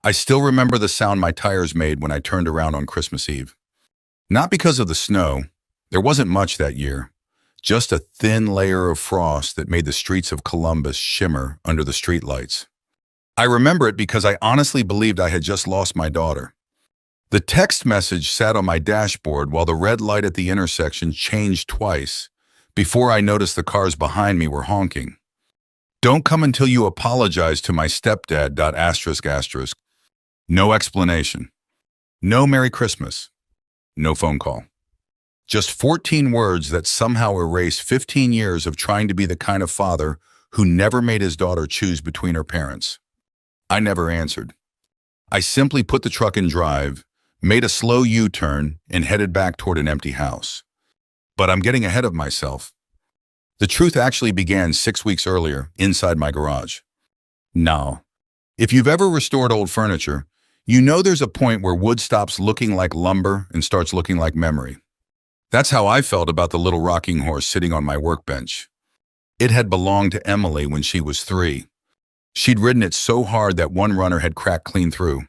I still remember the sound my tires made when I turned around on Christmas Eve. Not because of the snow. There wasn't much that year. Just a thin layer of frost that made the streets of Columbus shimmer under the streetlights. I remember it because I honestly believed I had just lost my daughter. The text message sat on my dashboard while the red light at the intersection changed twice before I noticed the cars behind me were honking. Don't come until you apologize to my stepdad. ****. No explanation. No Merry Christmas. No phone call. Just 14 words that somehow erased 15 years of trying to be the kind of father who never made his daughter choose between her parents. I never answered. I simply put the truck in drive, made a slow U-turn, and headed back toward an empty house. But I'm getting ahead of myself. The truth actually began 6 weeks earlier, inside my garage. Now, if you've ever restored old furniture, you know there's a point where wood stops looking like lumber and starts looking like memory. That's how I felt about the little rocking horse sitting on my workbench. It had belonged to Emily when she was 3. She'd ridden it so hard that one runner had cracked clean through.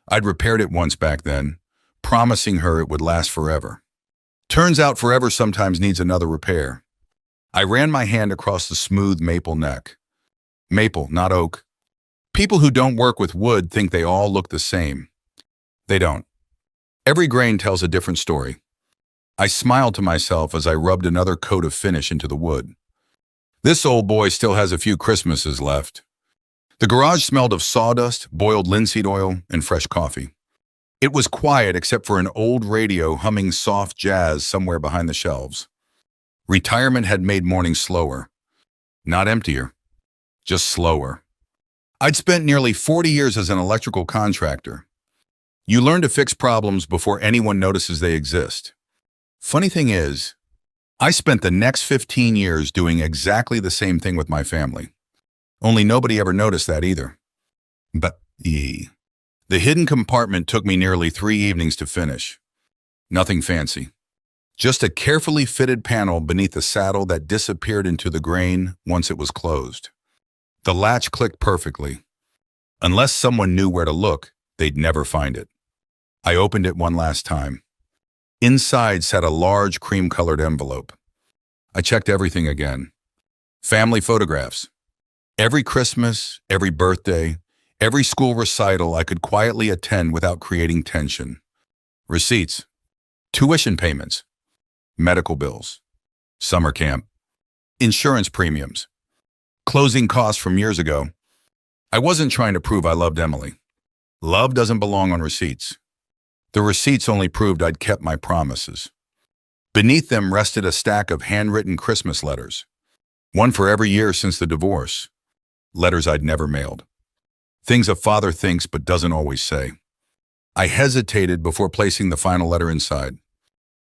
I'd repaired it once back then, promising her it would last forever. Turns out forever sometimes needs another repair. I ran my hand across the smooth maple neck. Maple, not oak. People who don't work with wood think they all look the same. They don't. Every grain tells a different story. I smiled to myself as I rubbed another coat of finish into the wood. This old boy still has a few Christmases left. The garage smelled of sawdust, boiled linseed oil, and fresh coffee. It was quiet except for an old radio humming soft jazz somewhere behind the shelves. Retirement had made mornings slower. Not emptier, just slower. I'd spent nearly 40 years as an electrical contractor. You learn to fix problems before anyone notices they exist. Funny thing is, I spent the next 15 years doing exactly the same thing with my family. Only nobody ever noticed that either. But the hidden compartment took me nearly 3 evenings to finish. Nothing fancy. Just a carefully fitted panel beneath the saddle that disappeared into the grain once it was closed. The latch clicked perfectly. Unless someone knew where to look, they'd never find it. I opened it one last time. Inside sat a large cream-colored envelope. I checked everything again. Family photographs. Every Christmas, every birthday, every school recital I could quietly attend without creating tension. Receipts. Tuition payments. Medical bills. Summer camp. Insurance premiums. Closing costs from years ago. I wasn't trying to prove I loved Emily. Love doesn't belong on receipts. The receipts only proved I'd kept my promises. Beneath them rested a stack of handwritten Christmas letters. One for every year since the divorce. Letters I'd never mailed. Things a father thinks but doesn't always say. I hesitated before placing the final letter inside.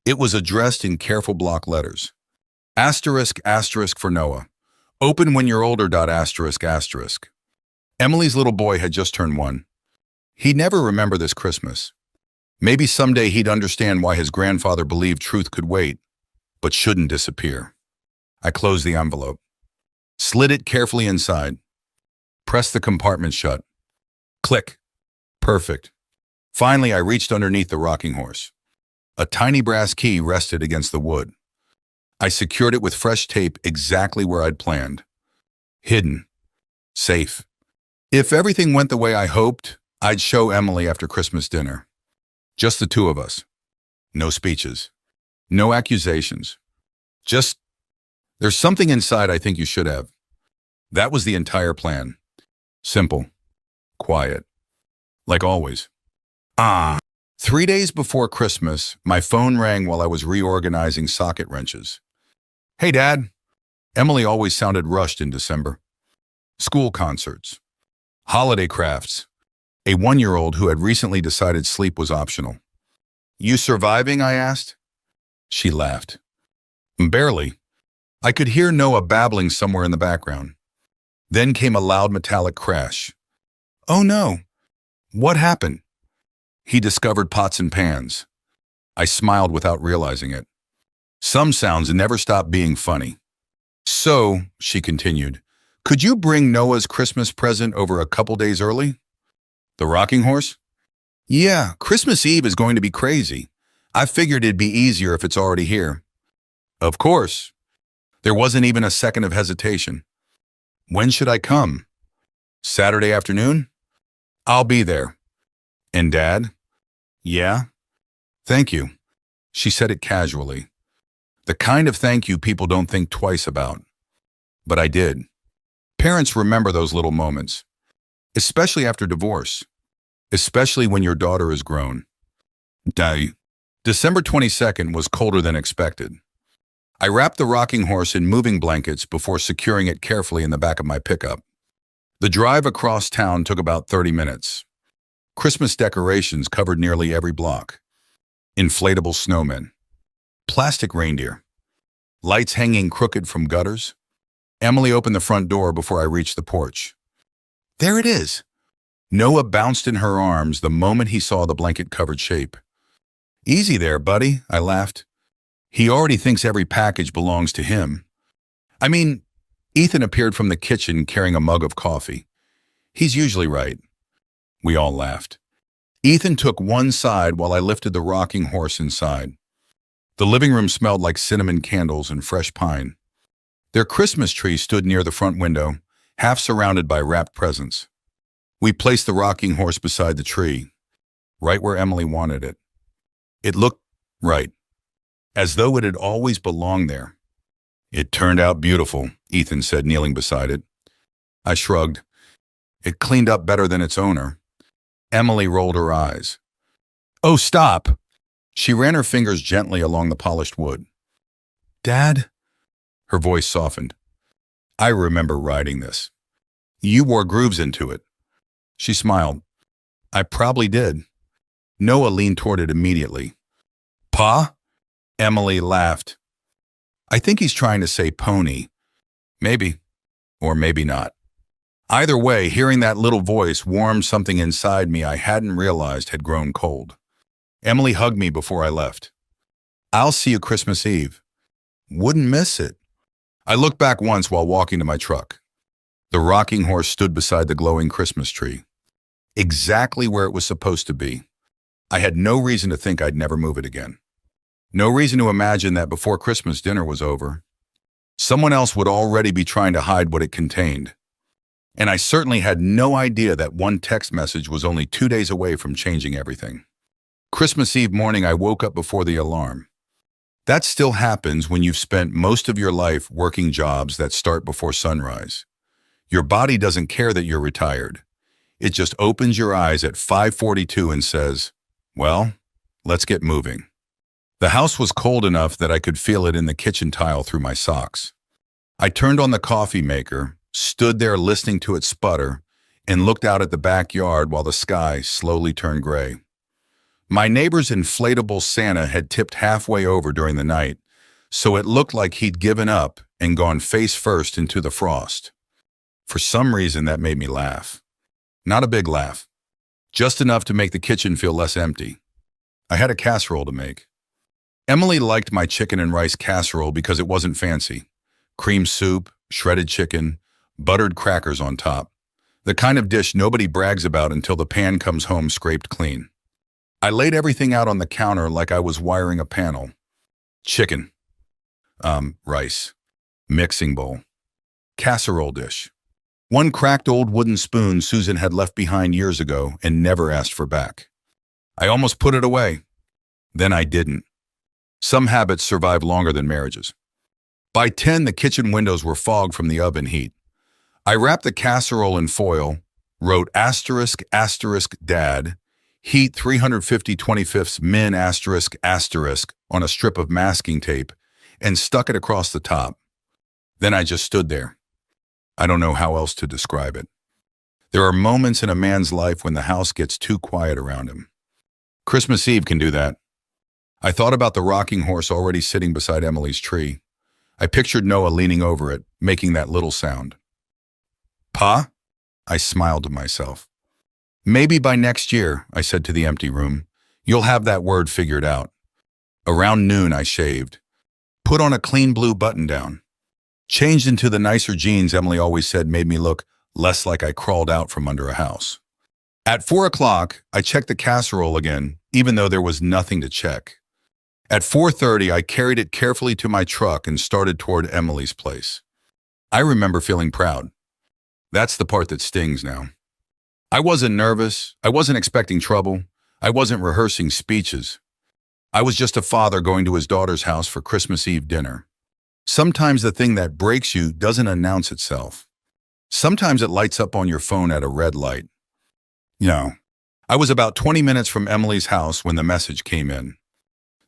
It was addressed in careful block letters. Asterisk, asterisk for Noah. Open when you're older. Asterisk, asterisk. Emily's little boy had just turned 1. He'd never remember this Christmas. Maybe someday he'd understand why his grandfather believed truth could wait, but shouldn't disappear. I closed the envelope, slid it carefully inside, pressed the compartment shut. Click. Perfect. Finally, I reached underneath the rocking horse. A tiny brass key rested against the wood. I secured it with fresh tape exactly where I'd planned. Hidden. Safe. If everything went the way I hoped, I'd show Emily after Christmas dinner. Just the 2 of us. No speeches. No accusations. Just, there's something inside I think you should have. That was the entire plan. Simple. Quiet. Like always. 3 days before Christmas, my phone rang while I was reorganizing socket wrenches. Hey, Dad. Emily always sounded rushed in December. School concerts. Holiday crafts. A 1-year-old who had recently decided sleep was optional. You surviving? I asked. She laughed. Barely. I could hear Noah babbling somewhere in the background. Then came a loud metallic crash. Oh no! What happened? He discovered pots and pans. I smiled without realizing it. Some sounds never stop being funny. So, she continued, could you bring Noah's Christmas present over a couple days early? The rocking horse? Yeah, Christmas Eve is going to be crazy. I figured it'd be easier if it's already here. Of course. There wasn't even a second of hesitation. When should I come? Saturday afternoon? I'll be there. And Dad? Yeah? Thank you. She said it casually. The kind of thank you people don't think twice about. But I did. Parents remember those little moments, especially after divorce, especially when your daughter is grown. Day. December 22nd was colder than expected. I wrapped the rocking horse in moving blankets before securing it carefully in the back of my pickup. The drive across town took about 30 minutes. Christmas decorations covered nearly every block. Inflatable snowmen. Plastic reindeer. Lights hanging crooked from gutters. Emily opened the front door before I reached the porch. There it is. Noah bounced in her arms the moment he saw the blanket-covered shape. Easy there, buddy, I laughed. He already thinks every package belongs to him. I mean, Ethan appeared from the kitchen carrying a mug of coffee. He's usually right. We all laughed. Ethan took one side while I lifted the rocking horse inside. The living room smelled like cinnamon candles and fresh pine. Their Christmas tree stood near the front window, half surrounded by wrapped presents. We placed the rocking horse beside the tree, right where Emily wanted it. It looked right, as though it had always belonged there. It turned out beautiful, Ethan said, kneeling beside it. I shrugged. It cleaned up better than its owner. Emily rolled her eyes. Oh, stop! She ran her fingers gently along the polished wood. Dad? Her voice softened. I remember riding this. You wore grooves into it. She smiled. I probably did. Noah leaned toward it immediately. Pa? Emily laughed. I think he's trying to say pony. Maybe. Or maybe not. Either way, hearing that little voice warmed something inside me I hadn't realized had grown cold. Emily hugged me before I left. I'll see you Christmas Eve. Wouldn't miss it. I looked back once while walking to my truck. The rocking horse stood beside the glowing Christmas tree, exactly where it was supposed to be. I had no reason to think I'd never move it again. No reason to imagine that before Christmas dinner was over, someone else would already be trying to hide what it contained. And I certainly had no idea that one text message was only 2 days away from changing everything. Christmas Eve morning, I woke up before the alarm. That still happens when you've spent most of your life working jobs that start before sunrise. Your body doesn't care that you're retired. It just opens your eyes at 5:42 and says, well, let's get moving. The house was cold enough that I could feel it in the kitchen tile through my socks. I turned on the coffee maker, stood there listening to it sputter, and looked out at the backyard while the sky slowly turned gray. My neighbor's inflatable Santa had tipped halfway over during the night, so it looked like he'd given up and gone face first into the frost. For some reason, that made me laugh. Not a big laugh, just enough to make the kitchen feel less empty. I had a casserole to make. Emily liked my chicken and rice casserole because it wasn't fancy. Cream soup, shredded chicken, buttered crackers on top. The kind of dish nobody brags about until the pan comes home scraped clean. I laid everything out on the counter like I was wiring a panel. Chicken. Rice. Mixing bowl. Casserole dish. One cracked old wooden spoon Susan had left behind years ago and never asked for back. I almost put it away. Then I didn't. Some habits survive longer than marriages. By 10, the kitchen windows were fogged from the oven heat. I wrapped the casserole in foil, wrote asterisk dad, heat 350 25ths min asterisk on a strip of masking tape, and stuck it across the top. Then I just stood there. I don't know how else to describe it. There are moments in a man's life when the house gets too quiet around him. Christmas Eve can do that. I thought about the rocking horse already sitting beside Emily's tree. I pictured Noah leaning over it, making that little sound. Pa? I smiled to myself. Maybe by next year, I said to the empty room, you'll have that word figured out. Around noon, I shaved. Put on a clean blue button-down. Changed into the nicer jeans Emily always said made me look less like I crawled out from under a house. At 4 o'clock, I checked the casserole again, even though there was nothing to check. At 4:30, I carried it carefully to my truck and started toward Emily's place. I remember feeling proud. That's the part that stings now. I wasn't nervous. I wasn't expecting trouble. I wasn't rehearsing speeches. I was just a father going to his daughter's house for Christmas Eve dinner. Sometimes the thing that breaks you doesn't announce itself. Sometimes it lights up on your phone at a red light. I was about 20 minutes from Emily's house when the message came in.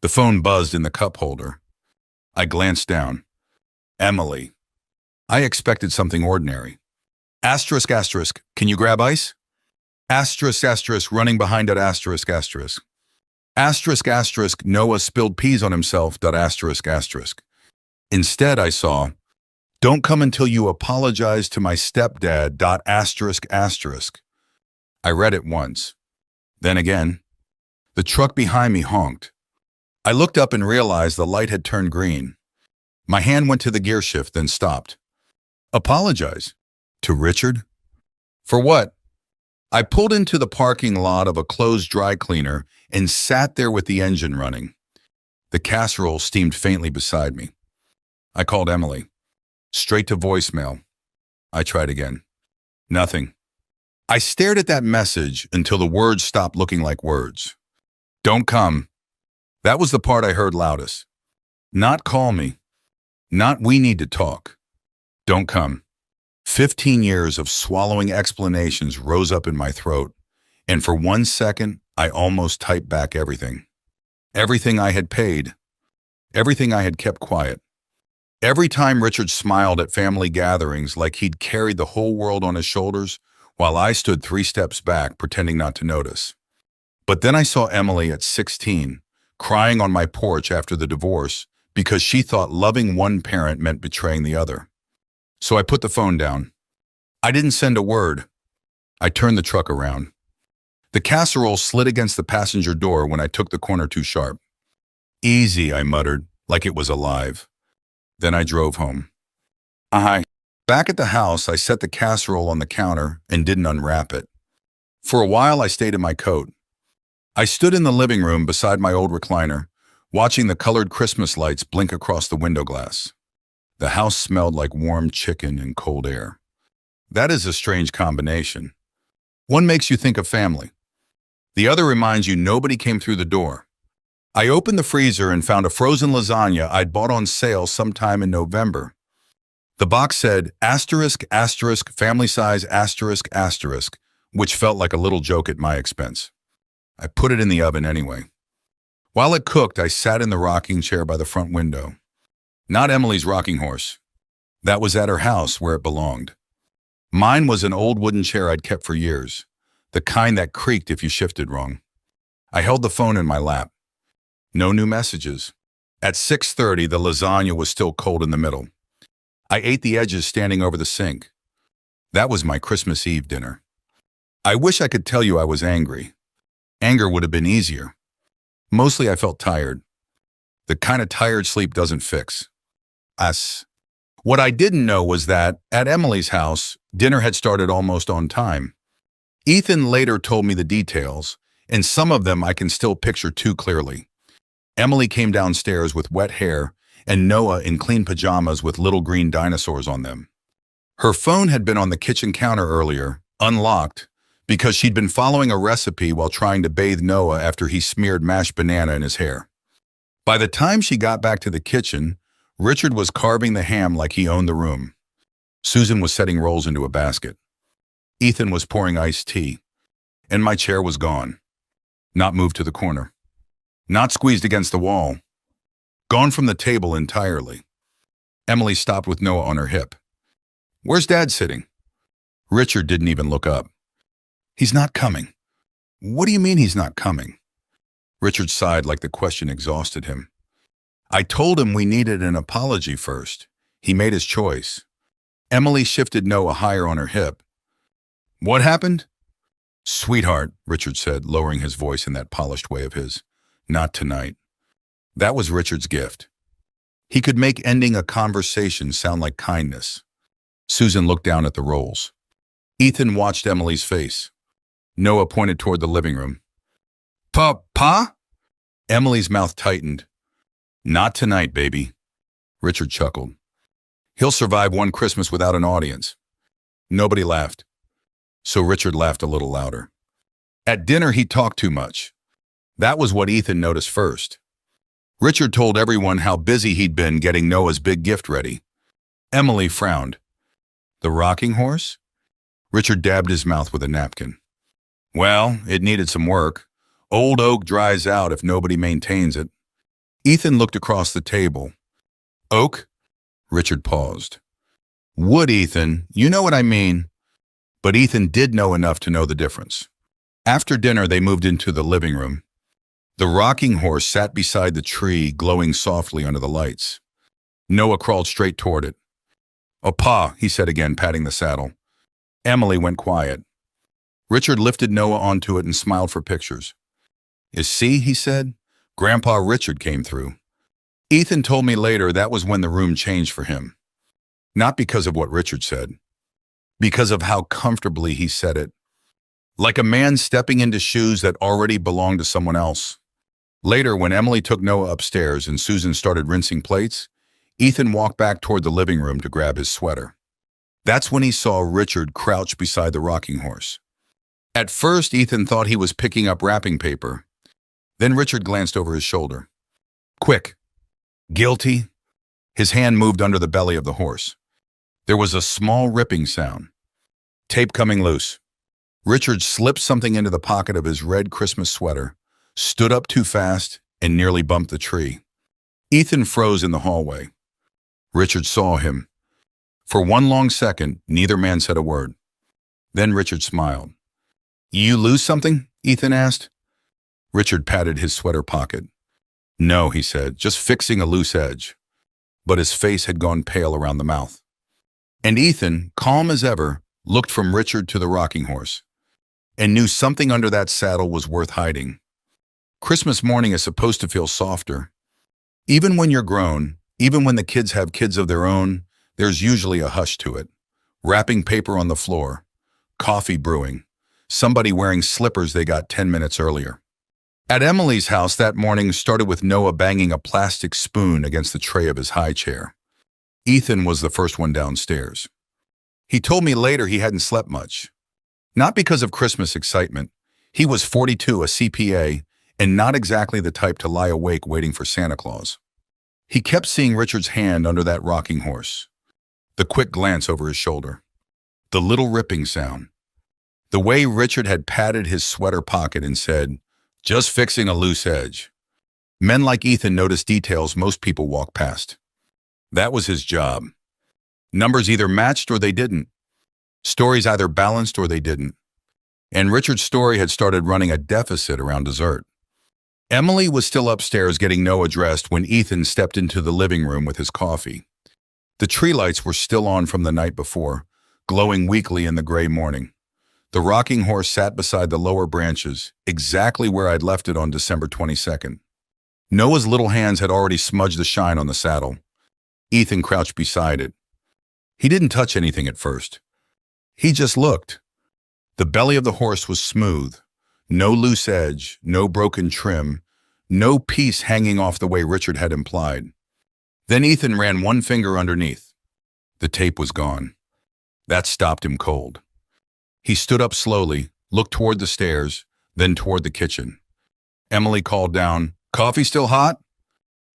The phone buzzed in the cup holder. I glanced down. Emily. I expected something ordinary. Asterisk, asterisk, can you grab ice? Asterisk, asterisk, running behind at asterisk, asterisk. Asterisk, asterisk, Noah spilled peas on himself, asterisk, asterisk. Instead, I saw, don't come until you apologize to my stepdad, asterisk, asterisk. I read it once. Then again. The truck behind me honked. I looked up and realized the light had turned green. My hand went to the gear shift, then stopped. Apologize? To Richard? For what? I pulled into the parking lot of a closed dry cleaner and sat there with the engine running. The casserole steamed faintly beside me. I called Emily. Straight to voicemail. I tried again. Nothing. I stared at that message until the words stopped looking like words. Don't come. That was the part I heard loudest. Not call me. Not we need to talk. Don't come. 15 years of swallowing explanations rose up in my throat, and for 1 second, I almost typed back everything. Everything I had paid. Everything I had kept quiet. Every time Richard smiled at family gatherings like he'd carried the whole world on his shoulders, while I stood 3 steps back, pretending not to notice. But then I saw Emily at 16, crying on my porch after the divorce because she thought loving one parent meant betraying the other. So I put the phone down. I didn't send a word. I turned the truck around. The casserole slid against the passenger door when I took the corner too sharp. Easy, I muttered, like it was alive. Then I drove home. Back at the house, I set the casserole on the counter and didn't unwrap it. For a while, I stayed in my coat. I stood in the living room beside my old recliner, watching the colored Christmas lights blink across the window glass. The house smelled like warm chicken and cold air. That is a strange combination. One makes you think of family. The other reminds you nobody came through the door. I opened the freezer and found a frozen lasagna I'd bought on sale sometime in November. The box said, asterisk, asterisk, family size, asterisk, asterisk, which felt like a little joke at my expense. I put it in the oven anyway. While it cooked, I sat in the rocking chair by the front window. Not Emily's rocking horse. That was at her house where it belonged. Mine was an old wooden chair I'd kept for years, the kind that creaked if you shifted wrong. I held the phone in my lap. No new messages. At 6:30, the lasagna was still cold in the middle. I ate the edges standing over the sink. That was my Christmas Eve dinner. I wish I could tell you I was angry. Anger would have been easier. Mostly I felt tired. The kind of tired sleep doesn't fix. What I didn't know was that, at Emily's house, dinner had started almost on time. Ethan later told me the details, and some of them I can still picture too clearly. Emily came downstairs with wet hair, and Noah in clean pajamas with little green dinosaurs on them. Her phone had been on the kitchen counter earlier, unlocked, because she'd been following a recipe while trying to bathe Noah after he smeared mashed banana in his hair. By the time she got back to the kitchen, Richard was carving the ham like he owned the room. Susan was setting rolls into a basket. Ethan was pouring iced tea, and my chair was gone. Not moved to the corner. Not squeezed against the wall. Gone from the table entirely. Emily stopped with Noah on her hip. Where's Dad sitting? Richard didn't even look up. He's not coming. What do you mean he's not coming? Richard sighed like the question exhausted him. I told him we needed an apology first. He made his choice. Emily shifted Noah higher on her hip. What happened? Sweetheart, Richard said, lowering his voice in that polished way of his. Not tonight. That was Richard's gift. He could make ending a conversation sound like kindness. Susan looked down at the rolls. Ethan watched Emily's face. Noah pointed toward the living room. Pa? Emily's mouth tightened. Not tonight, baby. Richard chuckled. He'll survive one Christmas without an audience. Nobody laughed, so Richard laughed a little louder. At dinner, he talked too much. That was what Ethan noticed first. Richard told everyone how busy he'd been getting Noah's big gift ready. Emily frowned. The rocking horse? Richard dabbed his mouth with a napkin. Well, it needed some work. Old oak dries out if nobody maintains it. Ethan looked across the table. Oak? Richard paused. Wood, Ethan, you know what I mean. But Ethan did know enough to know the difference. After dinner, they moved into the living room. The rocking horse sat beside the tree, glowing softly under the lights. Noah crawled straight toward it. Oh, Pa, he said again, patting the saddle. Emily went quiet. Richard lifted Noah onto it and smiled for pictures. You see, he said, Grandpa Richard came through. Ethan told me later that was when the room changed for him. Not because of what Richard said, because of how comfortably he said it. Like a man stepping into shoes that already belonged to someone else. Later, when Emily took Noah upstairs and Susan started rinsing plates, Ethan walked back toward the living room to grab his sweater. That's when he saw Richard crouch beside the rocking horse. At first, Ethan thought he was picking up wrapping paper. Then Richard glanced over his shoulder. Quick. Guilty. His hand moved under the belly of the horse. There was a small ripping sound. Tape coming loose. Richard slipped something into the pocket of his red Christmas sweater, stood up too fast, and nearly bumped the tree. Ethan froze in the hallway. Richard saw him. For one long second, neither man said a word. Then Richard smiled. You lose something? Ethan asked. Richard patted his sweater pocket. No, he said, just fixing a loose edge. But his face had gone pale around the mouth. And Ethan, calm as ever, looked from Richard to the rocking horse, and knew something under that saddle was worth hiding. Christmas morning is supposed to feel softer. Even when you're grown, even when the kids have kids of their own, there's usually a hush to it. Wrapping paper on the floor, coffee brewing, somebody wearing slippers they got 10 minutes earlier. At Emily's house that morning started with Noah banging a plastic spoon against the tray of his high chair. Ethan was the first one downstairs. He told me later he hadn't slept much. Not because of Christmas excitement. He was 42, a CPA, and not exactly the type to lie awake waiting for Santa Claus. He kept seeing Richard's hand under that rocking horse. The quick glance over his shoulder. The little ripping sound. The way Richard had patted his sweater pocket and said, just fixing a loose edge. Men like Ethan notice details most people walk past. That was his job. Numbers either matched or they didn't. Stories either balanced or they didn't. And Richard's story had started running a deficit around dessert. Emily was still upstairs getting Noah dressed when Ethan stepped into the living room with his coffee. The tree lights were still on from the night before, glowing weakly in the gray morning. The rocking horse sat beside the lower branches, exactly where I'd left it on December 22nd. Noah's little hands had already smudged the shine on the saddle. Ethan crouched beside it. He didn't touch anything at first. He just looked. The belly of the horse was smooth. No loose edge, no broken trim, no piece hanging off the way Richard had implied. Then Ethan ran one finger underneath. The tape was gone. That stopped him cold. He stood up slowly, looked toward the stairs, then toward the kitchen. Emily called down, "Coffee still hot?"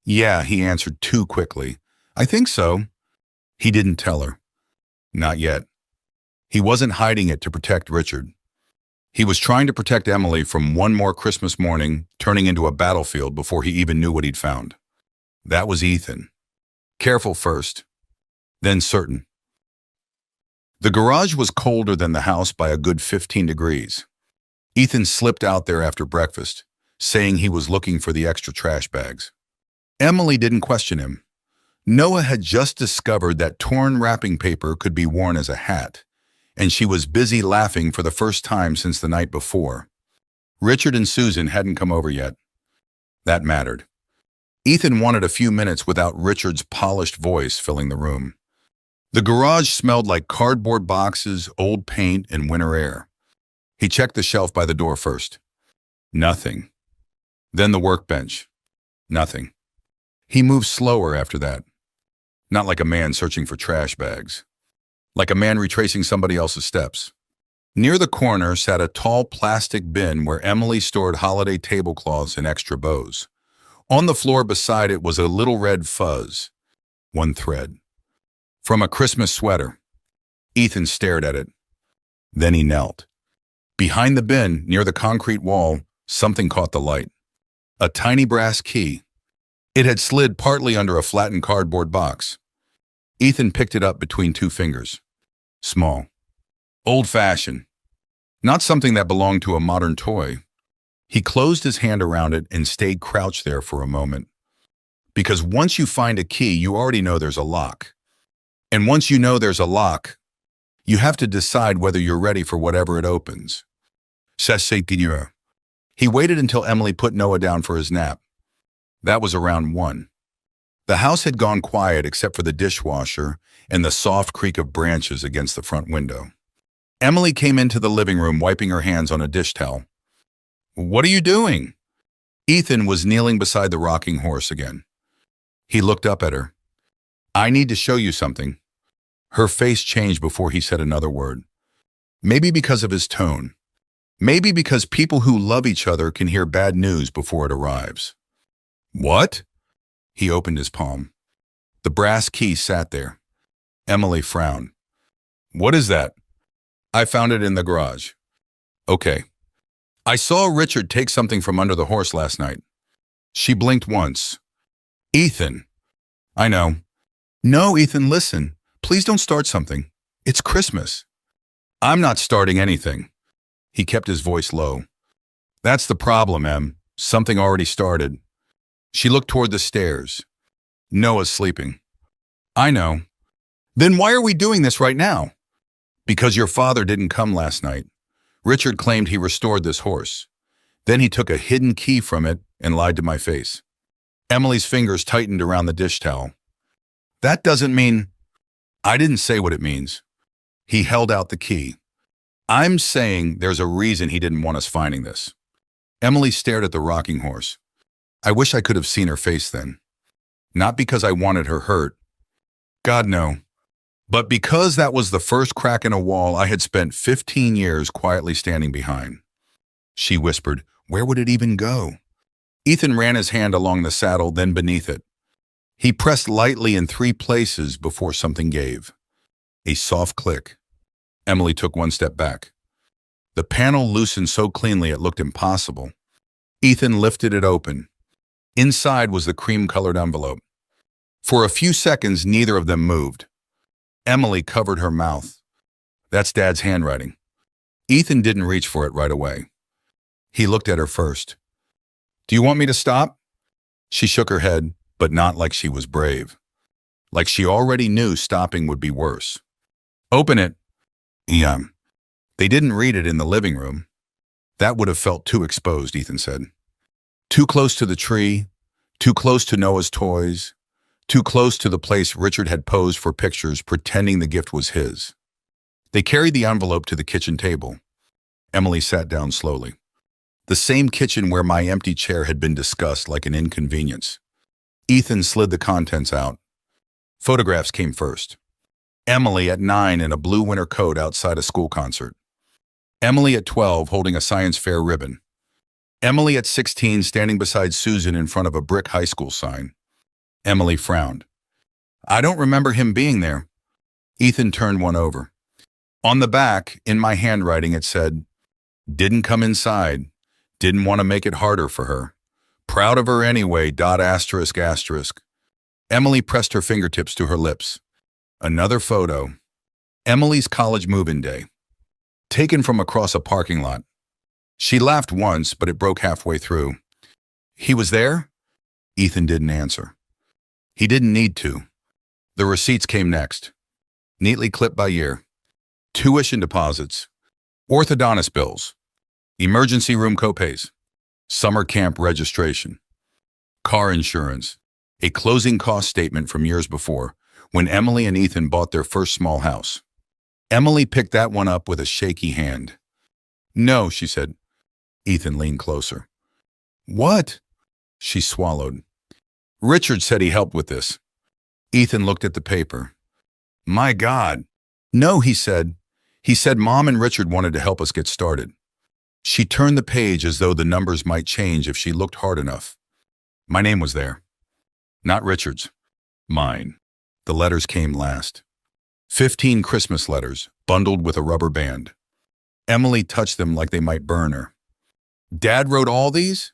"Yeah," he answered too quickly. "I think so." He didn't tell her. Not yet. He wasn't hiding it to protect Richard. He was trying to protect Emily from one more Christmas morning turning into a battlefield before he even knew what he'd found. That was Ethan. Careful first, then certain. The garage was colder than the house by a good 15 degrees. Ethan slipped out there after breakfast, saying he was looking for the extra trash bags. Emily didn't question him. Noah had just discovered that torn wrapping paper could be worn as a hat, and she was busy laughing for the first time since the night before. Richard and Susan hadn't come over yet. That mattered. Ethan wanted a few minutes without Richard's polished voice filling the room. The garage smelled like cardboard boxes, old paint, and winter air. He checked the shelf by the door first. Nothing. Then the workbench. Nothing. He moved slower after that. Not like a man searching for trash bags. Like a man retracing somebody else's steps. Near the corner sat a tall plastic bin where Emily stored holiday tablecloths and extra bows. On the floor beside it was a little red fuzz. One thread. From a Christmas sweater. Ethan stared at it. Then he knelt. Behind the bin, near the concrete wall, something caught the light. A tiny brass key. It had slid partly under a flattened cardboard box. Ethan picked it up between two fingers. Small. Old-fashioned. Not something that belonged to a modern toy. He closed his hand around it and stayed crouched there for a moment. Because once you find a key, you already know there's a lock. And once you know there's a lock, you have to decide whether you're ready for whatever it opens. He waited until Emily put Noah down for his nap. That was around 1. The house had gone quiet except for the dishwasher and the soft creak of branches against the front window. Emily came into the living room wiping her hands on a dish towel. "What are you doing?" Ethan was kneeling beside the rocking horse again. He looked up at her. "I need to show you something." Her face changed before he said another word. Maybe because of his tone. Maybe because people who love each other can hear bad news before it arrives. "What?" He opened his palm. The brass key sat there. Emily frowned. "What is that?" "I found it in the garage." "Okay." "I saw Richard take something from under the horse last night." She blinked once. "Ethan." "I know." "No, Ethan, listen. Please don't start something. It's Christmas." "I'm not starting anything." He kept his voice low. "That's the problem, Em. Something already started." She looked toward the stairs. Noah's sleeping. "I know." "Then why are we doing this right now?" "Because your father didn't come last night. Richard claimed he restored this horse. Then he took a hidden key from it and lied to my face." Emily's fingers tightened around the dish towel. "That doesn't mean—" "I didn't say what it means." He held out the key. "I'm saying there's a reason he didn't want us finding this." Emily stared at the rocking horse. I wish I could have seen her face then. Not because I wanted her hurt. God, no. But because that was the first crack in a wall I had spent 15 years quietly standing behind. She whispered, "Where would it even go?" Ethan ran his hand along the saddle, then beneath it. He pressed lightly in 3 places before something gave. A soft click. Emily took 1 step back. The panel loosened so cleanly it looked impossible. Ethan lifted it open. Inside was the cream-colored envelope. For a few seconds, neither of them moved. Emily covered her mouth. "That's Dad's handwriting." Ethan didn't reach for it right away. He looked at her first. "Do you want me to stop?" She shook her head, but not like she was brave. Like she already knew stopping would be worse. "Open it." Yeah. They didn't read it in the living room. That would have felt too exposed, Ethan said. Too close to the tree, too close to Noah's toys, too close to the place Richard had posed for pictures pretending the gift was his. They carried the envelope to the kitchen table. Emily sat down slowly. The same kitchen where my empty chair had been discussed like an inconvenience. Ethan slid the contents out. Photographs came first. Emily at 9 in a blue winter coat outside a school concert. Emily at 12 holding a science fair ribbon. Emily at 16 standing beside Susan in front of a brick high school sign. Emily frowned. "I don't remember him being there." Ethan turned one over. On the back, in my handwriting, it said, "Didn't come inside. Didn't want to make it harder for her. Proud of her anyway, ... ****. Emily pressed her fingertips to her lips. Another photo. Emily's college move-in day. Taken from across a parking lot. She laughed once, but it broke halfway through. "He was there?" Ethan didn't answer. He didn't need to. The receipts came next. Neatly clipped by year. Tuition deposits. Orthodontist bills. Emergency room copays. Summer camp registration. Car insurance. A closing cost statement from years before, when Emily and Ethan bought their first small house. Emily picked that one up with a shaky hand. No, she said. Ethan leaned closer. What? She swallowed. Richard said he helped with this. Ethan looked at the paper. My God. No, he said. He said Mom and Richard wanted to help us get started. She turned the page as though the numbers might change if she looked hard enough. My name was there. Not Richard's. Mine. The letters came last. 15 Christmas letters, bundled with a rubber band. Emily touched them like they might burn her. Dad wrote all these?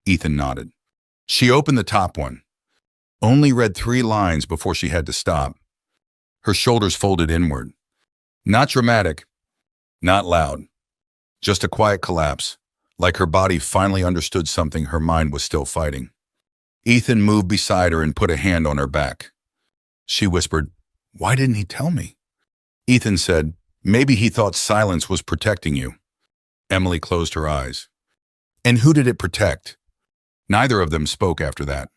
Ethan nodded. She opened the top one. Only read 3 lines before she had to stop. Her shoulders folded inward. Not dramatic. Not loud. Just a quiet collapse, like her body finally understood something her mind was still fighting. Ethan moved beside her and put a hand on her back. She whispered, Why didn't he tell me? Ethan said, Maybe he thought silence was protecting you. Emily closed her eyes. And who did it protect? Neither of them spoke after that,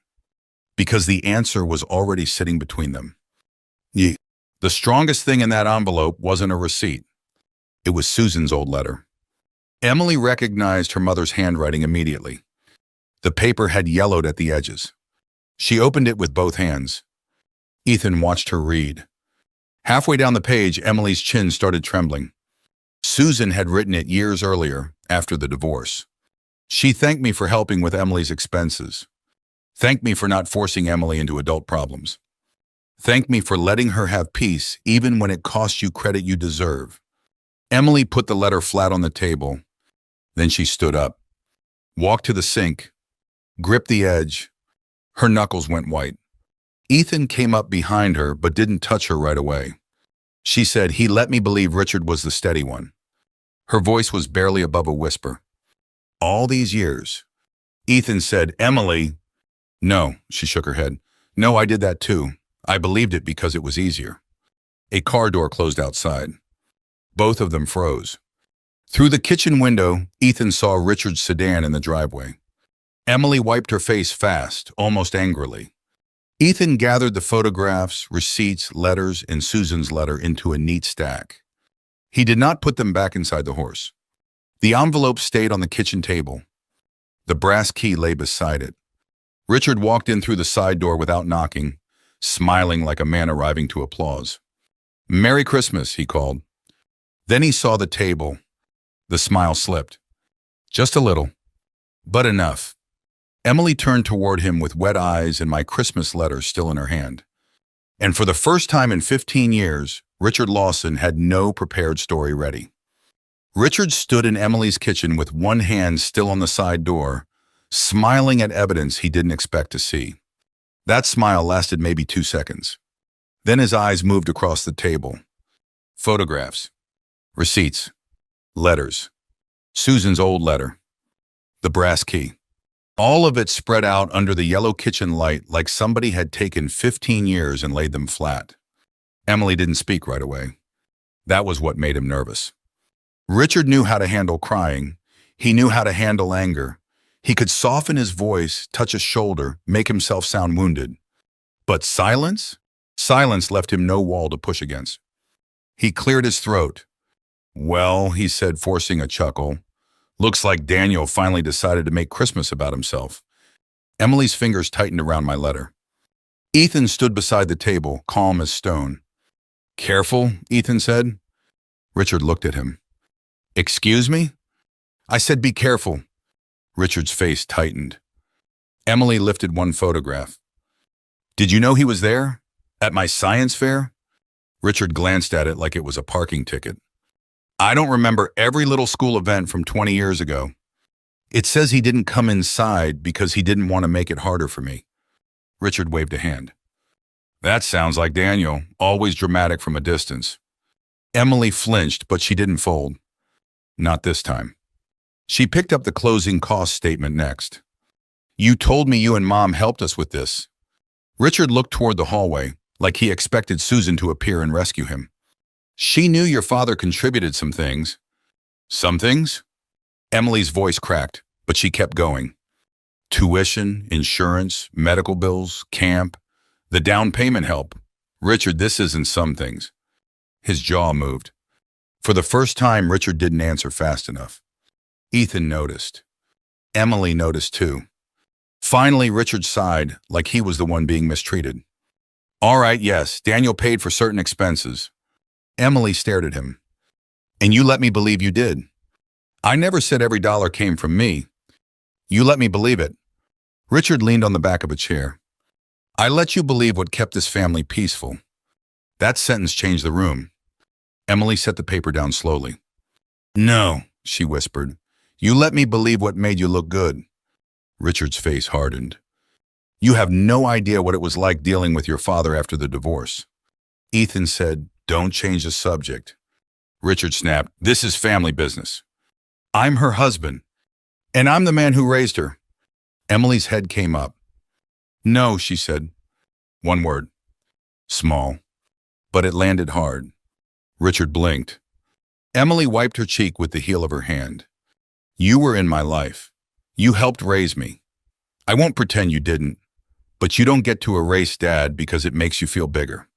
because the answer was already sitting between them. The strongest thing in that envelope wasn't a receipt. It was Susan's old letter. Emily recognized her mother's handwriting immediately. The paper had yellowed at the edges. She opened it with both hands. Ethan watched her read. Halfway down the page, Emily's chin started trembling. Susan had written it years earlier, after the divorce. She thanked me for helping with Emily's expenses. Thanked me for not forcing Emily into adult problems. Thanked me for letting her have peace even when it cost you credit you deserve. Emily put the letter flat on the table. Then she stood up, walked to the sink, gripped the edge. Her knuckles went white. Ethan came up behind her but didn't touch her right away. She said, He let me believe Richard was the steady one. Her voice was barely above a whisper. All these years. Ethan said, Emily. No, she shook her head. No, I did that too. I believed it because it was easier. A car door closed outside. Both of them froze. Through the kitchen window, Ethan saw Richard's sedan in the driveway. Emily wiped her face fast, almost angrily. Ethan gathered the photographs, receipts, letters, and Susan's letter into a neat stack. He did not put them back inside the horse. The envelope stayed on the kitchen table. The brass key lay beside it. Richard walked in through the side door without knocking, smiling like a man arriving to applause. Merry Christmas, he called. Then he saw the table. The smile slipped. Just a little, but enough. Emily turned toward him with wet eyes and my Christmas letter still in her hand. And for the first time in 15 years, Richard Lawson had no prepared story ready. Richard stood in Emily's kitchen with one hand still on the side door, smiling at evidence he didn't expect to see. That smile lasted maybe 2 seconds. Then his eyes moved across the table. Photographs, receipts, letters, Susan's old letter, the brass key. All of it spread out under the yellow kitchen light like somebody had taken 15 years and laid them flat. Emily didn't speak right away. That was what made him nervous. Richard knew how to handle crying. He knew how to handle anger. He could soften his voice, touch a shoulder, make himself sound wounded. But silence? Silence left him no wall to push against. He cleared his throat. Well, he said, forcing a chuckle. Looks like Daniel finally decided to make Christmas about himself. Emily's fingers tightened around my letter. Ethan stood beside the table, calm as stone. Careful, Ethan said. Richard looked at him. Excuse me? I said be careful. Richard's face tightened. Emily lifted one photograph. Did you know he was there? At my science fair? Richard glanced at it like it was a parking ticket. I don't remember every little school event from 20 years ago. It says he didn't come inside because he didn't want to make it harder for me. Richard waved a hand. That sounds like Daniel, always dramatic from a distance. Emily flinched, but she didn't fold. Not this time. She picked up the closing cost statement next. You told me you and Mom helped us with this. Richard looked toward the hallway, like he expected Susan to appear and rescue him. She knew your father contributed some things. Some things? Emily's voice cracked, but she kept going. Tuition, insurance, medical bills, camp, the down payment help. Richard, this isn't some things. His jaw moved. For the first time, Richard didn't answer fast enough. Ethan noticed. Emily noticed too. Finally, Richard sighed, like he was the one being mistreated. All right, yes, Daniel paid for certain expenses. Emily stared at him. And you let me believe you did. I never said every dollar came from me. You let me believe it. Richard leaned on the back of a chair. I let you believe what kept this family peaceful. That sentence changed the room. Emily set the paper down slowly. No, she whispered. You let me believe what made you look good. Richard's face hardened. You have no idea what it was like dealing with your father after the divorce. Ethan said, don't change the subject. Richard snapped, this is family business. I'm her husband, and I'm the man who raised her. Emily's head came up. No, she said. One word. Small. But it landed hard. Richard blinked. Emily wiped her cheek with the heel of her hand. You were in my life. You helped raise me. I won't pretend you didn't, but you don't get to erase Dad because it makes you feel bigger.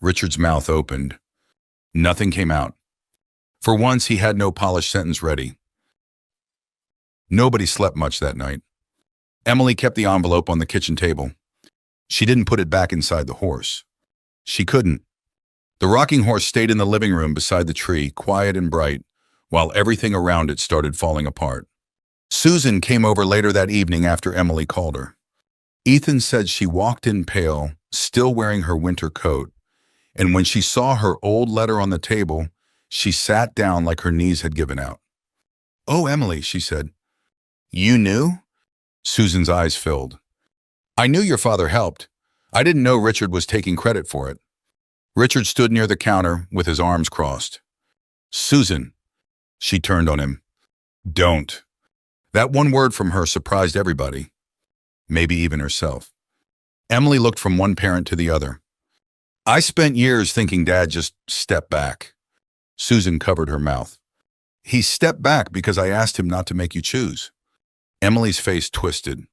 Richard's mouth opened. Nothing came out. For once, he had no polished sentence ready. Nobody slept much that night. Emily kept the envelope on the kitchen table. She didn't put it back inside the horse. She couldn't. The rocking horse stayed in the living room beside the tree, quiet and bright, while everything around it started falling apart. Susan came over later that evening after Emily called her. Ethan said she walked in pale, still wearing her winter coat, and when she saw her old letter on the table, she sat down like her knees had given out. Oh, Emily, she said. You knew? Susan's eyes filled. I knew your father helped. I didn't know Richard was taking credit for it. Richard stood near the counter with his arms crossed. Susan, she turned on him. Don't. That one word from her surprised everybody, maybe even herself. Emily looked from one parent to the other. I spent years thinking Dad just stepped back. Susan covered her mouth. He stepped back because I asked him not to make you choose. Emily's face twisted.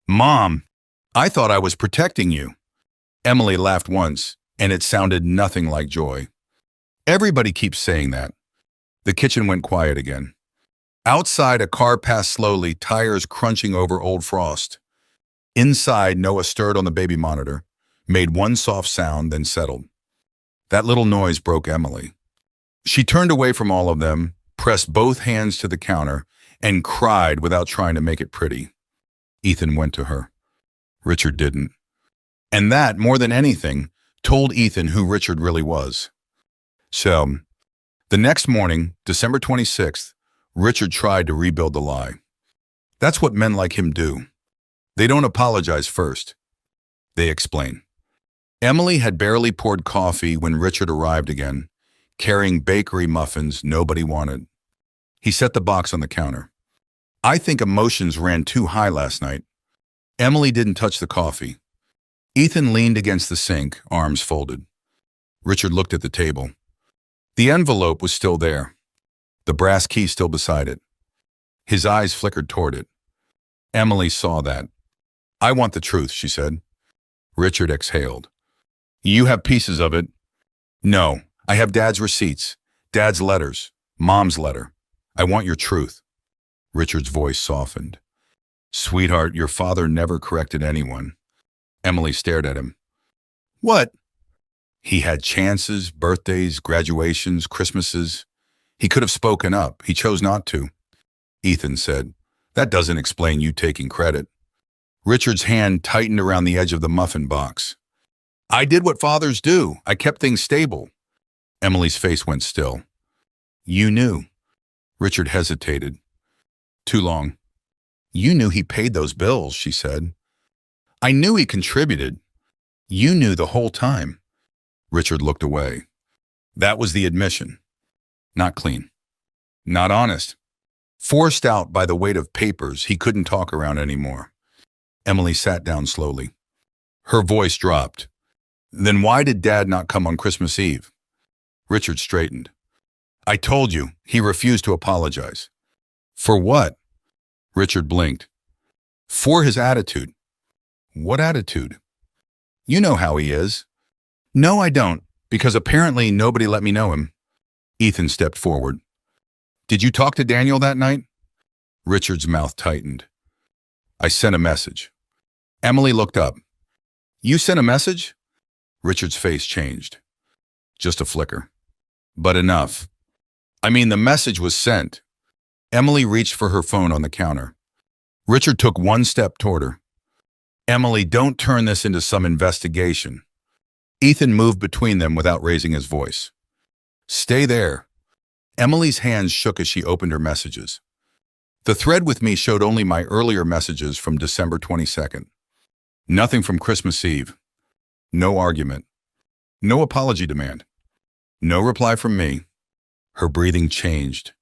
Mom, I thought I was protecting you. Emily laughed once, and it sounded nothing like joy. Everybody keeps saying that. The kitchen went quiet again. Outside, a car passed slowly, tires crunching over old frost. Inside, Noah stirred on the baby monitor, made one soft sound, then settled. That little noise broke Emily. She turned away from all of them, pressed both hands to the counter, and cried without trying to make it pretty. Ethan went to her. Richard didn't. And that, more than anything, told Ethan who Richard really was. So, the next morning, December 26th, Richard tried to rebuild the lie. That's what men like him do. They don't apologize first. They explain. Emily had barely poured coffee when Richard arrived again, carrying bakery muffins nobody wanted. He set the box on the counter. I think emotions ran too high last night. Emily didn't touch the coffee. Ethan leaned against the sink, arms folded. Richard looked at the table. The envelope was still there. The brass key still beside it. His eyes flickered toward it. Emily saw that. I want the truth, she said. Richard exhaled. You have pieces of it. No, I have Dad's receipts, Dad's letters, Mom's letter. I want your truth. Richard's voice softened. Sweetheart, your father never corrected anyone. Emily stared at him. What? He had chances, birthdays, graduations, Christmases. He could have spoken up. He chose not to. Ethan said, that doesn't explain you taking credit. Richard's hand tightened around the edge of the muffin box. I did what fathers do. I kept things stable. Emily's face went still. You knew. Richard hesitated. Too long. You knew he paid those bills, she said. I knew he contributed. You knew the whole time. Richard looked away. That was the admission. Not clean. Not honest. Forced out by the weight of papers he couldn't talk around anymore. Emily sat down slowly. Her voice dropped. Then why did Dad not come on Christmas Eve? Richard straightened. I told you, he refused to apologize. For what? Richard blinked. For his attitude. What attitude? You know how he is. No, I don't, because apparently nobody let me know him. Ethan stepped forward. Did you talk to Daniel that night? Richard's mouth tightened. I sent a message. Emily looked up. You sent a message? Richard's face changed. Just a flicker. But enough. I mean, the message was sent. Emily reached for her phone on the counter. Richard took one step toward her. Emily, don't turn this into some investigation. Ethan moved between them without raising his voice. Stay there. Emily's hands shook as she opened her messages. The thread with me showed only my earlier messages from December 22nd. Nothing from Christmas Eve. No argument. No apology demand. No reply from me. Her breathing changed.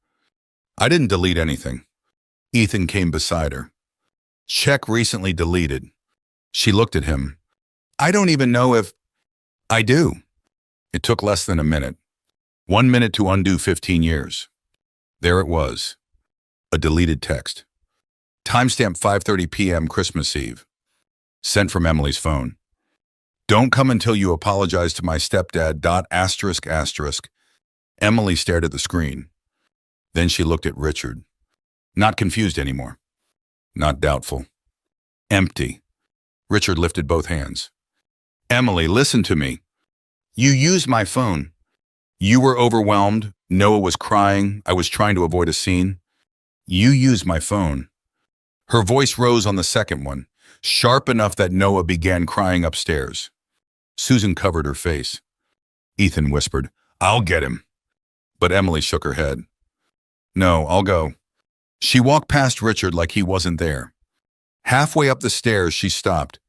I didn't delete anything. Ethan came beside her. Check recently deleted. She looked at him. I don't even know if... I do. It took less than a minute. 1 minute to undo 15 years. There it was. A deleted text. Timestamp 5:30 p.m. Christmas Eve. Sent from Emily's phone. Don't come until you apologize to my stepdad. ****. Emily stared at the screen. Then she looked at Richard. Not confused anymore. Not doubtful. Empty. Richard lifted both hands. Emily, listen to me. You used my phone. You were overwhelmed. Noah was crying. I was trying to avoid a scene. You used my phone. Her voice rose on the second one, sharp enough that Noah began crying upstairs. Susan covered her face. Ethan whispered, I'll get him. But Emily shook her head. No, I'll go. She walked past Richard like he wasn't there. Halfway up the stairs, she stopped.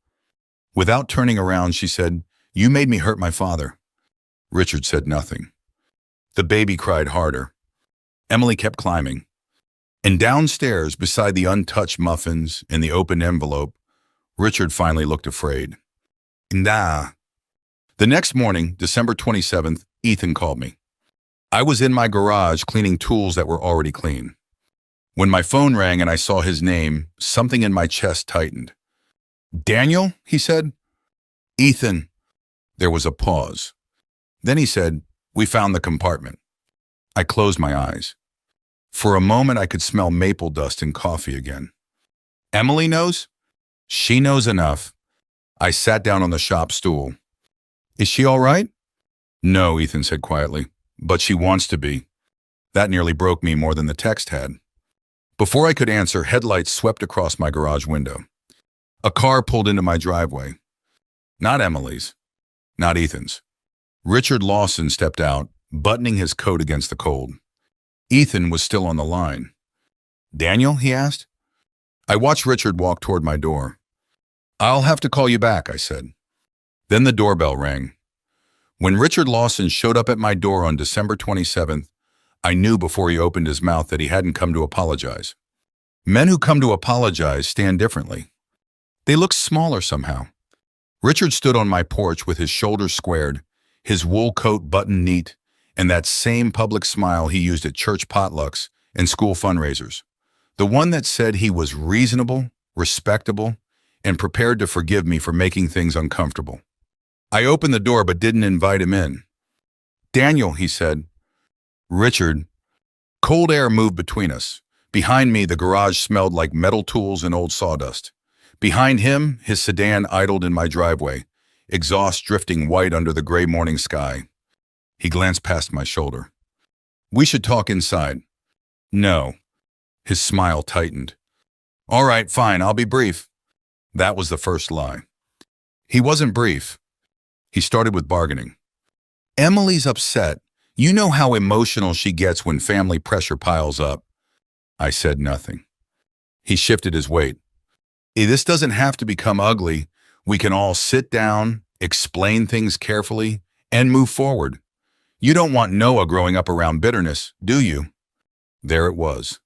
Without turning around, she said, You made me hurt my father. Richard said nothing. The baby cried harder. Emily kept climbing. And downstairs, beside the untouched muffins and the open envelope, Richard finally looked afraid. Nah. The next morning, December 27th, Ethan called me. I was in my garage cleaning tools that were already clean. When my phone rang and I saw his name, something in my chest tightened. Daniel, he said. Ethan. There was a pause. Then he said, We found the compartment. I closed my eyes. For a moment, I could smell maple dust and coffee again. Emily knows? She knows enough. I sat down on the shop stool. Is she all right? No, Ethan said quietly, but she wants to be. That nearly broke me more than the text had. Before I could answer, headlights swept across my garage window. A car pulled into my driveway. Not Emily's. Not Ethan's. Richard Lawson stepped out, buttoning his coat against the cold. Ethan was still on the line. Daniel, he asked. I watched Richard walk toward my door. I'll have to call you back, I said. Then the doorbell rang. When Richard Lawson showed up at my door on December 27th, I knew before he opened his mouth that he hadn't come to apologize. Men who come to apologize stand differently. They look smaller somehow. Richard stood on my porch with his shoulders squared, his wool coat buttoned neat, and that same public smile he used at church potlucks and school fundraisers. The one that said he was reasonable, respectable, and prepared to forgive me for making things uncomfortable. I opened the door but didn't invite him in. Daniel, he said. Richard. Cold air moved between us. Behind me, the garage smelled like metal tools and old sawdust. Behind him, his sedan idled in my driveway, exhaust drifting white under the gray morning sky. He glanced past my shoulder. We should talk inside. No. His smile tightened. All right, fine, I'll be brief. That was the first lie. He wasn't brief. He started with bargaining. Emily's upset. You know how emotional she gets when family pressure piles up. I said nothing. He shifted his weight. This doesn't have to become ugly. We can all sit down, explain things carefully, and move forward. You don't want Noah growing up around bitterness, do you? There it was.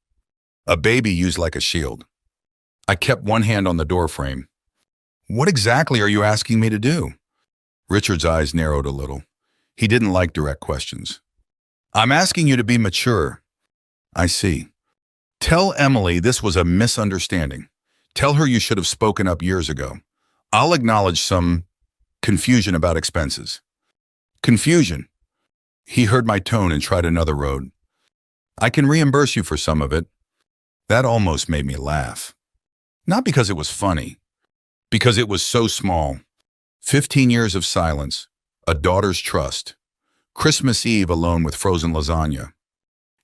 A baby used like a shield. I kept one hand on the doorframe. What exactly are you asking me to do? Richard's eyes narrowed a little. He didn't like direct questions. I'm asking you to be mature. I see. Tell Emily this was a misunderstanding. Tell her you should have spoken up years ago. I'll acknowledge some confusion about expenses. Confusion. He heard my tone and tried another road. I can reimburse you for some of it. That almost made me laugh. Not because it was funny, because it was so small. 15 years of silence, a daughter's trust, Christmas Eve alone with frozen lasagna.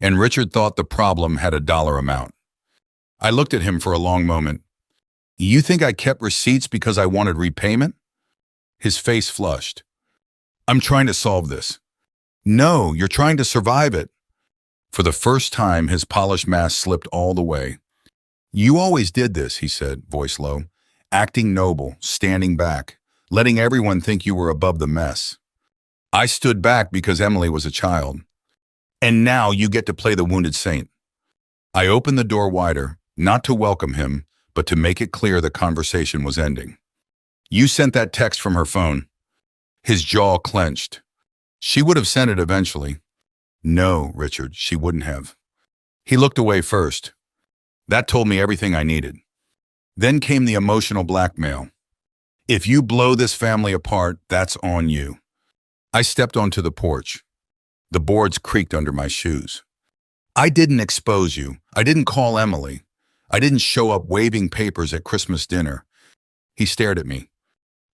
And Richard thought the problem had a dollar amount. I looked at him for a long moment. You think I kept receipts because I wanted repayment? His face flushed. I'm trying to solve this. No, you're trying to survive it. For the first time, his polished mask slipped all the way. You always did this, he said, voice low, acting noble, standing back, letting everyone think you were above the mess. I stood back because Emily was a child. And now you get to play the wounded saint. I opened the door wider, not to welcome him, but to make it clear the conversation was ending. You sent that text from her phone. His jaw clenched. She would have sent it eventually. No, Richard, she wouldn't have. He looked away first. That told me everything I needed. Then came the emotional blackmail. If you blow this family apart, that's on you. I stepped onto the porch. The boards creaked under my shoes. I didn't expose you. I didn't call Emily. I didn't show up waving papers at Christmas dinner. He stared at me.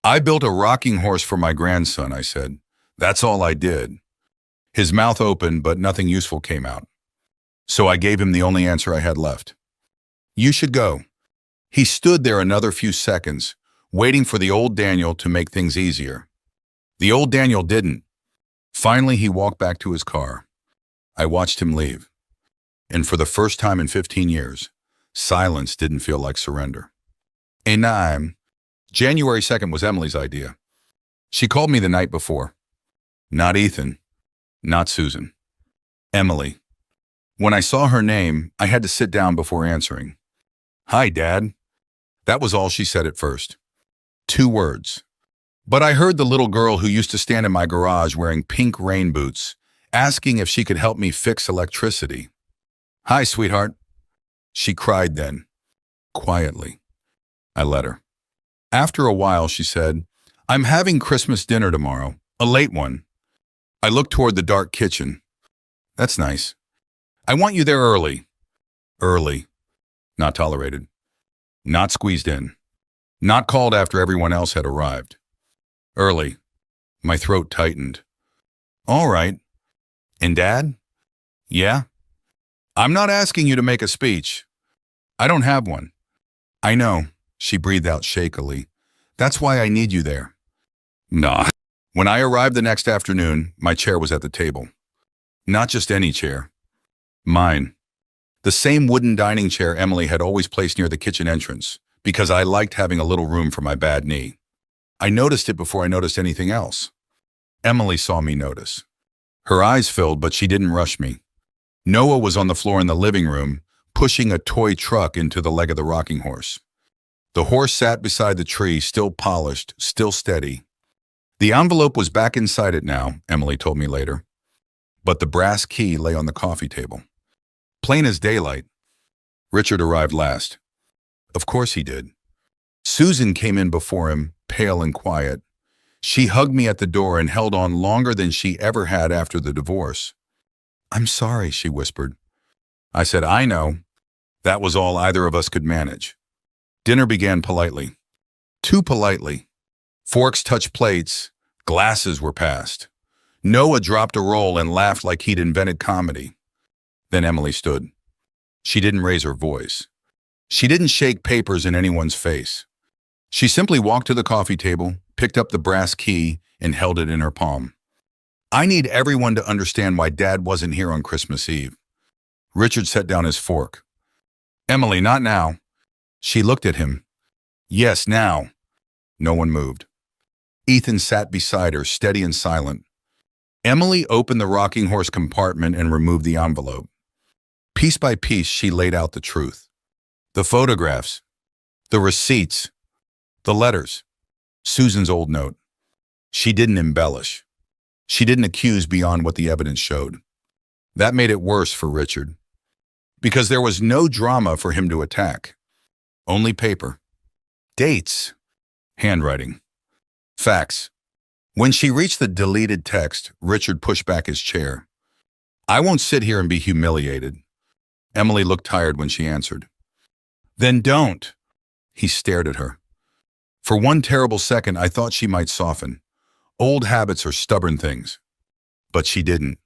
I built a rocking horse for my grandson, I said. That's all I did. His mouth opened, but nothing useful came out. So I gave him the only answer I had left. You should go. He stood there another few seconds, waiting for the old Daniel to make things easier. The old Daniel didn't. Finally, he walked back to his car. I watched him leave. And for the first time in 15 years, silence didn't feel like surrender. January 2nd was Emily's idea. She called me the night before. Not Ethan. Not Susan. Emily. When I saw her name, I had to sit down before answering. Hi, Dad. That was all she said at first. 2 words. But I heard the little girl who used to stand in my garage wearing pink rain boots, asking if she could help me fix electricity. Hi, sweetheart. She cried then, quietly. I let her. After a while, she said, I'm having Christmas dinner tomorrow, a late one. I looked toward the dark kitchen. That's nice. I want you there early. Early. Not tolerated. Not squeezed in. Not called after everyone else had arrived. Early. My throat tightened. All right. And Dad? Yeah? I'm not asking you to make a speech. I don't have one. I know, she breathed out shakily. That's why I need you there. Nah. When I arrived the next afternoon, my chair was at the table. Not just any chair. Mine. The same wooden dining chair Emily had always placed near the kitchen entrance, because I liked having a little room for my bad knee. I noticed it before I noticed anything else. Emily saw me notice. Her eyes filled, but she didn't rush me. Noah was on the floor in the living room, pushing a toy truck into the leg of the rocking horse. The horse sat beside the tree, still polished, still steady. The envelope was back inside it now, Emily told me later. But the brass key lay on the coffee table. Plain as daylight. Richard arrived last. Of course he did. Susan came in before him, pale and quiet. She hugged me at the door and held on longer than she ever had after the divorce. I'm sorry, she whispered. I said, I know. That was all either of us could manage. Dinner began politely. Too politely. Forks touched plates. Glasses were passed. Noah dropped a roll and laughed like he'd invented comedy. Then Emily stood. She didn't raise her voice. She didn't shake papers in anyone's face. She simply walked to the coffee table, picked up the brass key, and held it in her palm. I need everyone to understand why Dad wasn't here on Christmas Eve. Richard set down his fork. Emily, not now. She looked at him. Yes, now. No one moved. Ethan sat beside her, steady and silent. Emily opened the rocking horse compartment and removed the envelope. Piece by piece, she laid out the truth. The photographs, the receipts, the letters, Susan's old note. She didn't embellish. She didn't accuse beyond what the evidence showed. That made it worse for Richard. Because there was no drama for him to attack. Only paper. Dates. Handwriting. Facts. When she reached the deleted text, Richard pushed back his chair. I won't sit here and be humiliated. Emily looked tired when she answered. Then don't. He stared at her. For one terrible second, I thought she might soften. Old habits are stubborn things. But she didn't.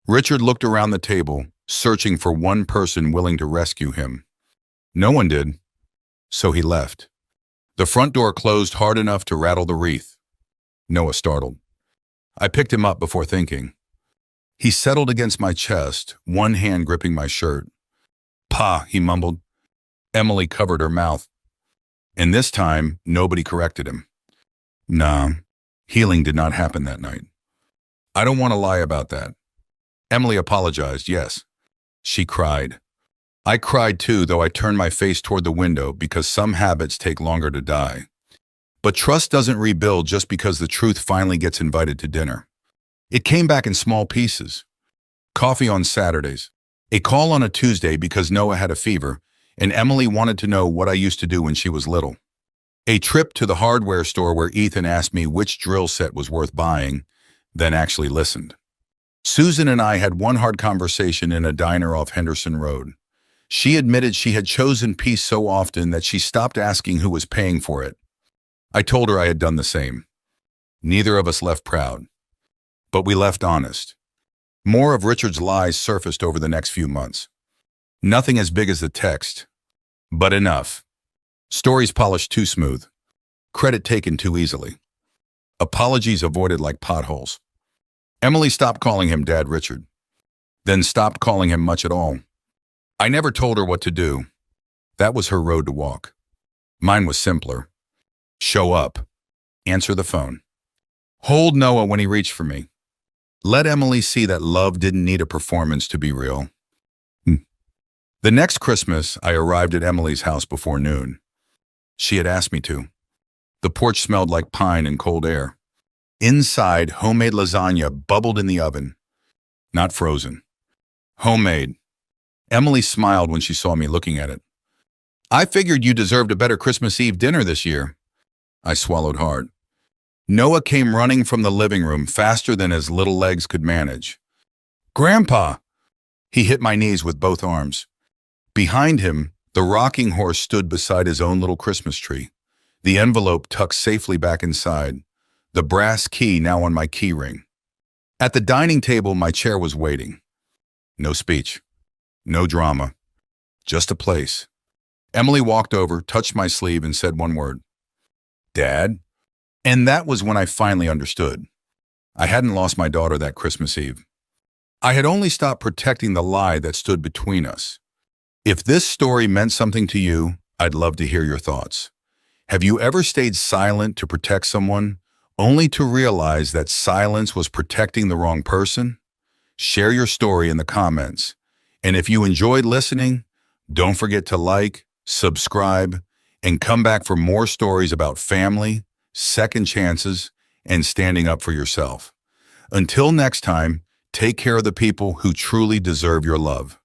Richard looked around the table, searching for one person willing to rescue him. No one did, so he left. The front door closed hard enough to rattle the wreath. Noah startled. I picked him up before thinking. He settled against my chest, one hand gripping my shirt. Pa, he mumbled. Emily covered her mouth. And this time, nobody corrected him. Nah, healing did not happen that night. I don't want to lie about that. Emily apologized, yes. She cried. I cried too, though I turned my face toward the window because some habits take longer to die. But trust doesn't rebuild just because the truth finally gets invited to dinner. It came back in small pieces. Coffee on Saturdays. A call on a Tuesday because Noah had a fever, and Emily wanted to know what I used to do when she was little. A trip to the hardware store where Ethan asked me which drill set was worth buying, then actually listened. Susan and I had one hard conversation in a diner off Henderson Road. She admitted she had chosen peace so often that she stopped asking who was paying for it. I told her I had done the same. Neither of us left proud. But we left honest. More of Richard's lies surfaced over the next few months. Nothing as big as the text, but enough. Stories polished too smooth. Credit taken too easily. Apologies avoided like potholes. Emily stopped calling him Dad Richard, then stopped calling him much at all. I never told her what to do. That was her road to walk. Mine was simpler. Show up. Answer the phone. Hold Noah when he reached for me. Let Emily see that love didn't need a performance to be real. The next Christmas, I arrived at Emily's house before noon. She had asked me to. The porch smelled like pine and cold air. Inside, homemade lasagna bubbled in the oven. Not frozen. Homemade. Emily smiled when she saw me looking at it. I figured you deserved a better Christmas Eve dinner this year. I swallowed hard. Noah came running from the living room faster than his little legs could manage. Grandpa! He hit my knees with both arms. Behind him, the rocking horse stood beside his own little Christmas tree, the envelope tucked safely back inside, the brass key now on my key ring. At the dining table, my chair was waiting. No speech. No drama. Just a place. Emily walked over, touched my sleeve, and said one word. Dad? And that was when I finally understood. I hadn't lost my daughter that Christmas Eve. I had only stopped protecting the lie that stood between us. If this story meant something to you, I'd love to hear your thoughts. Have you ever stayed silent to protect someone, only to realize that silence was protecting the wrong person? Share your story in the comments. And if you enjoyed listening, don't forget to like, subscribe, and come back for more stories about family, second chances, and standing up for yourself. Until next time, take care of the people who truly deserve your love.